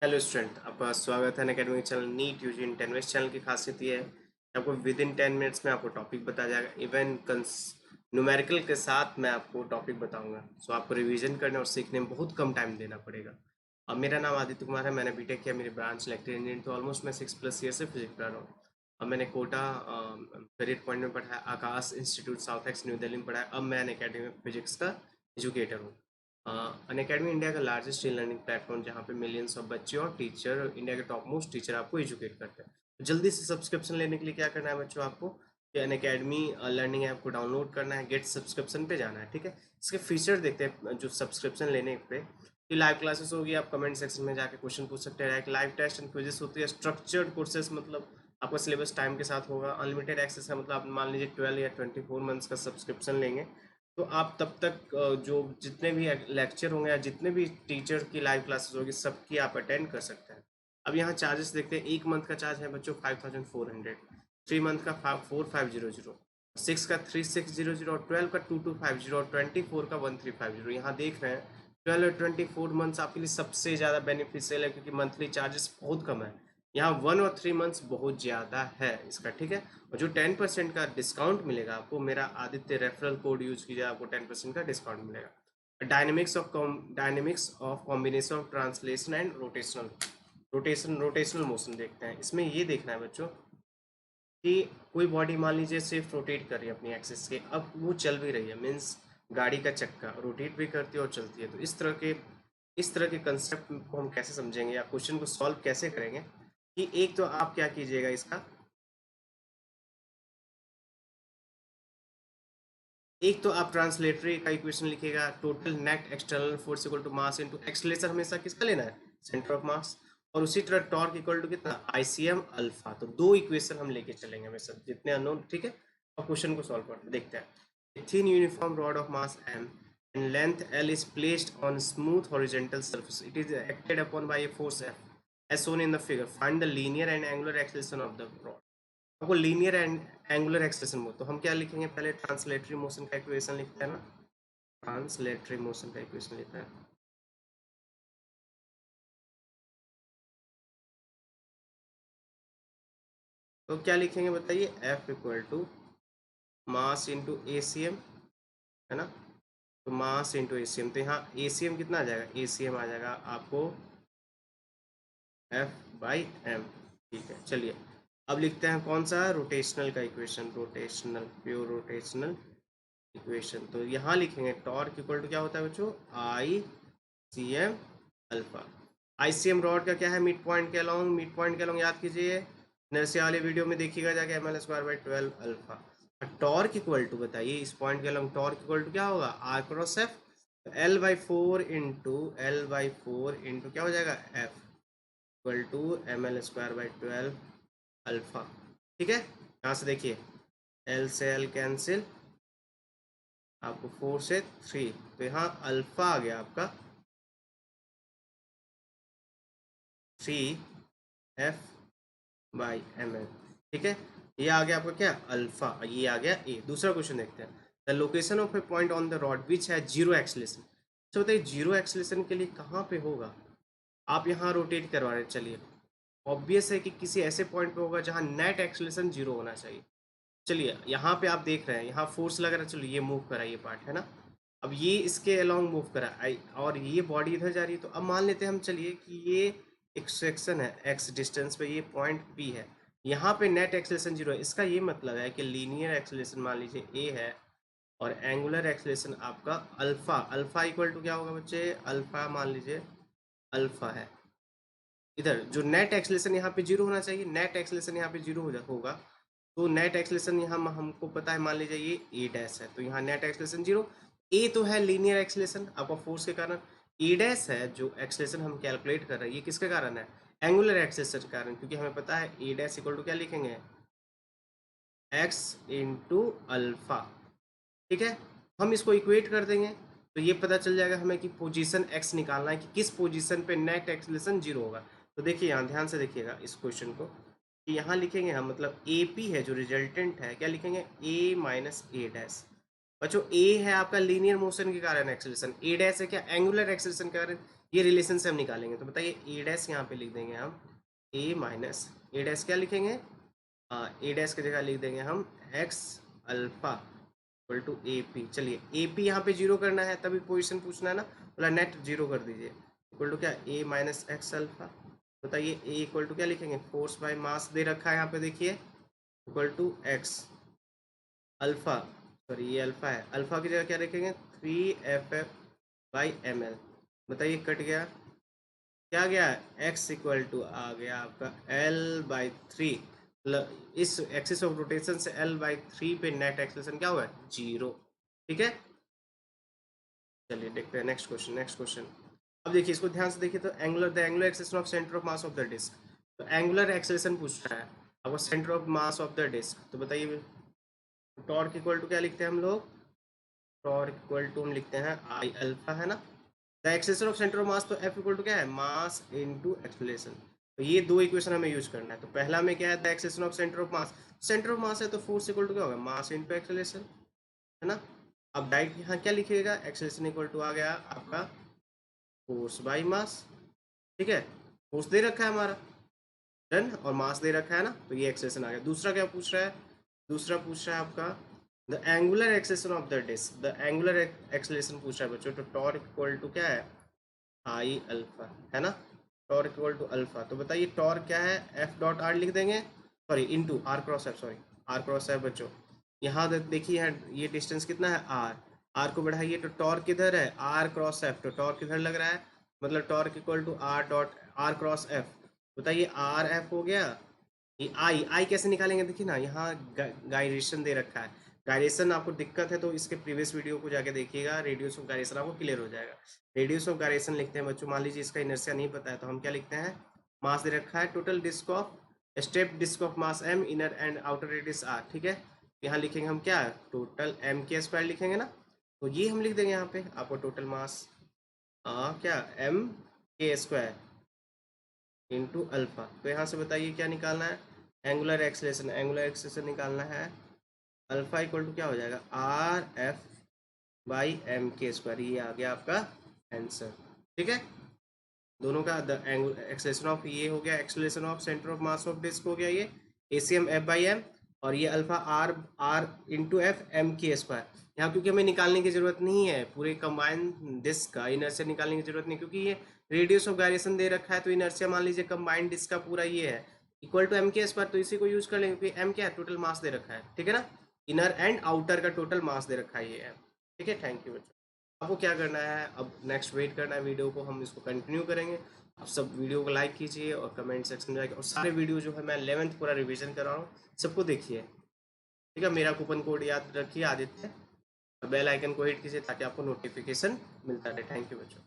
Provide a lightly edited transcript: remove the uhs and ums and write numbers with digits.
Hello student, आपका स्वागत है Unacademy channel NEET UG in 10 channel की खासियत ये है कि आपको विद इन 10 मिनट्स में आपको टॉपिक बताया जाएगा। इवन न्यूमेरिकल के साथ मैं आपको टॉपिक बताऊंगा। सो आपको रिवीजन करने और सीखने में बहुत कम टाइम देना पड़ेगा। अब मेरा नाम आदित्य कुमार है, मैंने बीटेक किया, मेरी ब्रांच इलेक्ट्रिकल इंजीनियरिंग, तो ऑलमोस्ट मैं 6+ ईयर से फिजिक्स पढ़ा रहा हूँ। अब मैंने कोटा करियर पॉइंट में पढ़ा है, Aakash Institute South Ex New Delhi में पढ़ा है। अब मैं अनअकैडमी में फिजिक्स का एजुकेटर हूँ। अनअकैडमी इंडिया का लार्जेस्ट ई लर्निंग प्लेटफॉर्म, जहाँ पे मिलियंस ऑफ बच्चे और टीचर, इंडिया के टॉप मोस्ट टीचर आपको एजुकेट करते हैं। तो जल्दी से सब्सक्रिप्शन लेने के लिए क्या करना है बच्चों, आपको कि अनअकैडमी लर्निंग ऐप को डाउनलोड करना है, गेट सब्सक्रिप्शन पे जाना है। ठीक है, इसके फीचर देखते हैं जो सब्सक्रिप्शन लेने पे। कि लाइव क्लासेस होगी, आप कमेंट सेक्शन में जाके क्वेश्चन पूछ सकते हैं। एक लाइव टेस्ट एंड क्विजेस होती है। स्ट्रक्चर्ड कोर्सेज मतलब आपका सिलेबस टाइम के साथ होगा। अनलिमिटेड एक्सेस है, मतलब आप मान लीजिए 12 या 24 मंथ्स का सब्सक्रिप्शन लेंगे तो आप तब तक जो जितने भी लेक्चर होंगे या जितने भी टीचर की लाइव क्लासेस होगी सबकी आप अटेंड कर सकते हैं। अब यहाँ चार्जेस देखते हैं। 1 मंथ का चार्ज है बच्चों 5400, 3 मंथ का 4500, 6 का 3600 और 12 का 2250 और 24 का 1350। यहाँ देख रहे हैं 12 और 24 मंथ्स आपके लिए सबसे ज़्यादा बेनिफिशियल है, क्योंकि मंथली चार्जेस बहुत कम है। यहाँ 1 और 3 मंथ्स बहुत ज़्यादा है इसका। ठीक है, और जो 10% का डिस्काउंट मिलेगा आपको, मेरा आदित्य रेफरल कोड यूज कीजिए, आपको 10% का डिस्काउंट मिलेगा। Dynamics of combination of translation and rotational motion देखते हैं। इसमें ये देखना है बच्चों कि कोई बॉडी मान लीजिए सिर्फ रोटेट कर रही है अपनी एक्सिस के, अब वो चल भी रही है, मीन्स गाड़ी का चक्का रोटेट भी करती है और चलती है। तो इस तरह के कंसेप्ट को हम कैसे समझेंगे या क्वेश्चन को सॉल्व कैसे करेंगे, कि एक तो आप क्या कीजिएगा इसका, एक तो आप ट्रांसलेटरी का इक्वेशन लिखिएगा, total net external force equal to mass into acceleration हमेशा किसका लेना है, सेंटर ऑफ मास। और उसी तरह टॉर्क इक्वल टू कितना, आईसीएम अल्फा। तो दो इक्वेशन हम लेके चलेंगे हमेशा जितने अननोन। ठीक है, और क्वेश्चन को सॉल्व करते देखते हैं। Thin uniform rod of mass m and length l is placed on smooth horizontal surface. It is acted upon by a force F as shown in the figure. Find the linear and angular acceleration of the rod. आपको linear and angular acceleration बोल, तो हम क्या लिखेंगे, पहले translatory motion का equation लिखते हैं ना। ट्रांसलेटरी मोशन का इक्वेशन लिखते हैं। तो क्या लिखेंगे बताइए, F equal to mass into a c m, है ना। तो मास इंटू ए सी एम, तो यहाँ ए सी एम कितना आ जाएगा, ए सी एम आ जाएगा आपको F बाई एम। ठीक है, चलिए अब लिखते हैं कौन सा, रोटेशनल का equation, rotational, pure rotational equation. तो यहाँ लिखेंगे टॉर्क इक्वल टू क्या होता है बच्चों, I C M alpha. ICM rod का क्या है, मिड पॉइंट के अलोंग, मिड पॉइंट के अलोंग याद कीजिए, नरसिया वाले वीडियो में देखिएगा जाके, M L square by 12 alpha. Torque equal to बताइए, इस पॉइंट के अलोंग टॉर्क इक्वल टू क्या होगा, आर क्रॉस एफ। L/4 क्या हो जाएगा, F equal to ml² by 12 alpha. ठीक है, यहाँ से देखिए एल से एल कैंसिल, आपको 4 से 3, तो यहाँ अल्फा आ गया आपका 3f/ml। ठीक है, ये आ गया आपका क्या, अल्फा, ये आ गया ए। दूसरा क्वेश्चन देखते हैं। The location of A point on the rod विच है जीरो एक्सलेशन। तो बताइए जीरो एक्सलेशन के लिए कहाँ पे होगा, आप यहाँ रोटेट करवा रहे हैं। चलिए, ऑब्वियस है कि किसी ऐसे पॉइंट पे होगा जहाँ नेट एक्सलेशन जीरो होना चाहिए। चलिए यहाँ पे आप देख रहे हैं, यहाँ फोर्स लग रहा है, चलो ये मूव करा, ये पार्ट है ना। अब ये इसके अलोंग मूव करा आई, और ये बॉडी इधर जा रही है। तो अब मान लेते हैं हम, चलिए कि ये एक सेक्शन है एक्स डिस्टेंस पे, ये पॉइंट पी है, यहाँ पे नेट एक्सेलेरेशन जीरो है। इसका ये मतलब है कि लीनियर एक्सेलेरेशन मान लीजिए ए है, और एंगुलर एक्सेलेरेशन आपका अल्फा, अल्फा इक्वल टू क्या होगा बच्चे, अल्फा मान लीजिए अल्फा है। इधर जो नेट एक्सेलेरेशन यहाँ पे जीरो होना चाहिए, नेट एक्सेलेरेशन यहाँ पे जीरो होगा। तो नेट एक्सेलेरेशन यहाँ हमको पता है, मान लीजिए ये ए डैश है, तो यहाँ नेट एक्सेलेरेशन जीरो। ए तो है लीनियर एक्सेलेरेशन आपका फोर्स के कारण, ए डैश है जो एक्सेलेरेशन हम कैलकुलेट कर रहे हैं, ये किसके कारण है, एंगुलर एक्सेलेरेशन के कारण। क्योंकि हमें पता है ए डैश इक्वल टू क्या लिखेंगे, एक्स इंटू अल्फा। ठीक है, हम इसको इक्वेट कर देंगे, तो ये पता चल जाएगा हमें कि पोजीशन एक्स निकालना है, कि किस पोजीशन पे नेट एक्सेलेरेशन जीरो होगा। तो देखिए यहाँ ध्यान से देखिएगा इस क्वेश्चन को, कि यहाँ लिखेंगे हम, मतलब ए पी है जो रिजल्टेंट है, क्या लिखेंगे, ए माइनस ए डैश। बच्चों ए है आपका लीनियर मोशन के कारण एक्सेलेरेशन, ए डैश है क्या, एंगुलर एक्सेलेरेशन के कारण। ये रिलेशन से हम निकालेंगे। तो बताइए ए डैश यहाँ पे लिख देंगे हम ए माइनस ए डैश क्या लिखेंगे, ए डैश की जगह लिख देंगे हम x alpha equal to a p. चलिए ए पी यहाँ पे जीरो करना है, तभी पोजीशन पूछना है ना, बोला नेट जीरो कर दीजिए इक्वल टू क्या ए माइनस एक्स अल्फा। बताइए ए इक्वल टू क्या लिखेंगे, फोर्स बाय मास दे रखा है यहाँ पे देखिए equal to x alpha, sorry ये अल्फा है, अल्फा की जगह क्या लिखेंगे 3 एफ बाई एम एल। बताइए कट गया, क्या गया x इक्वल टू आ गया आपका l बाई थ्री। इस एक्सिस ऑफ रोटेशन से l बाई थ्री पे नेट एक्सेलरेशन क्या हुआ है, जीरो। ठीक है, चलिए देखते हैं नेक्स्ट क्वेश्चन। नेक्स्ट क्वेश्चन अब देखिए, इसको ध्यान से देखिए। तो angular acceleration of centre of mass of the disc, तो एंगुलर एक्सेलरेशन पूछ रहा है आपको centre of mass of the disc. तो बताइए टॉर्क इक्वल टू क्या लिखते हैं हम लोग, टॉर्क इक्वल टू हम लिखते हैं आई अल्फा, है ना। The acceleration of centre of मास, तो एफ इक्वल टू क्या है, मास इनटू एक्सेलरेशन। तो ये दो इक्वेशन हमें यूज करना है। तो पहला में क्या है, the acceleration of centre of mass, centre of मास है तो फोर्स इक्वल टू क्या होगा, मास इनटू एक्सेलरेशन, है ना। अब डायरेक्ट यहाँ क्या लिखिएगा, एक्सेलरेशन इक्वल टू आ गया आपका फोर्स बाई मास। ठीक है, फोर्स दे रखा है हमारा, डन, और मास दे रखा है ना, तो ये एक्सेलरेशन आ गया। दूसरा क्या पूछ रहा है, दूसरा पूछ रहा है आपका the angular acceleration of the disc, the angular acceleration पूछ रहा है बच्चों। तो टॉर्क इक्वल टू क्या है, आई अल्फा, है ना, टॉर्क इक्वल टू अल्फा। तो बताइए टॉर्क क्या है, एफ डॉट आर लिख देंगे, sorry into r cross F, sorry r cross F बच्चों। यहाँ देखिए यहाँ ये डिस्टेंस कितना है आर, आर को बढ़ाइए तो टॉर्क किधर है, आर क्रॉस एफ, तो टॉर्क किधर लग रहा है, मतलब torque equal to r dot r cross F. बताइए आर एफ हो गया, ये आई आई कैसे निकालेंगे, देखिए ना यहाँ गायरेशन दे रखा है। गायरेशन आपको दिक्कत है तो इसके प्रीवियस वीडियो को जाके देखिएगा, रेडियस ऑफ गायरेशन आपको क्लियर हो जाएगा। रेडियस ऑफ गायरेशन लिखते हैं बच्चों, मान लीजिए इसका इनर्शिया नहीं पता है तो हम क्या लिखते हैं, मास दे रखा है total disc of step disc of mass m, inner and outer radius r. ठीक है, यहाँ लिखेंगे हम क्या, टोटल एम के स्क्वायर लिखेंगे ना, तो ये हम लिख देंगे यहाँ पे आपको टोटल मास क्या एम के स्क्वायर इंटू अल्फा। तो यहाँ से बताइए क्या निकालना है, एंगुलर एक्सेलरेशन, एंगुलर एक्सेलरेशन निकालना है, अल्फा इक्वल टू क्या हो जाएगा, आर एफ बाई एम के स्क्वायर। ये आ गया आपका आंसर। ठीक है, दोनों का द एक्सेलरेशन ऑफ ये हो गया, acceleration of centre of mass of disc हो गया ये एसीएम एफ बाई एम, और ये alpha r r into F m के स्क्वायर। यहाँ क्योंकि हमें निकालने की जरूरत नहीं है पूरे कंबाइंड डिस्क का, इनर्शिया निकालने की जरूरत नहीं, क्योंकि ये रेडियस ऑफ गायरेशन दे रखा है। तो इनर्शिया मान लीजिए कंबाइंड डिस्क का पूरा ये है इक्वल टू एम के स्क्वायर, तो इसी को यूज कर लेंगे क्योंकि एम क्या है, टोटल मास दे रखा है। ठीक है ना, इनर एंड आउटर का टोटल मास दे रखा है ये है। ठीक है, थैंक यू बच्चों। आपको क्या करना है, अब नेक्स्ट वेट करना है वीडियो को, हम इसको कंटिन्यू करेंगे। आप सब वीडियो को लाइक कीजिए और कमेंट सेक्शन में जाके, और सारे वीडियो जो है मैं 11th पूरा रिवीजन कर रहा हूँ, सबको देखिए। ठीक है, मेरा कूपन कोड याद रखिए आदित्य, बेल आइकन को हिट कीजिए ताकि आपको नोटिफिकेशन मिलता रहे। थैंक यू बच्चों।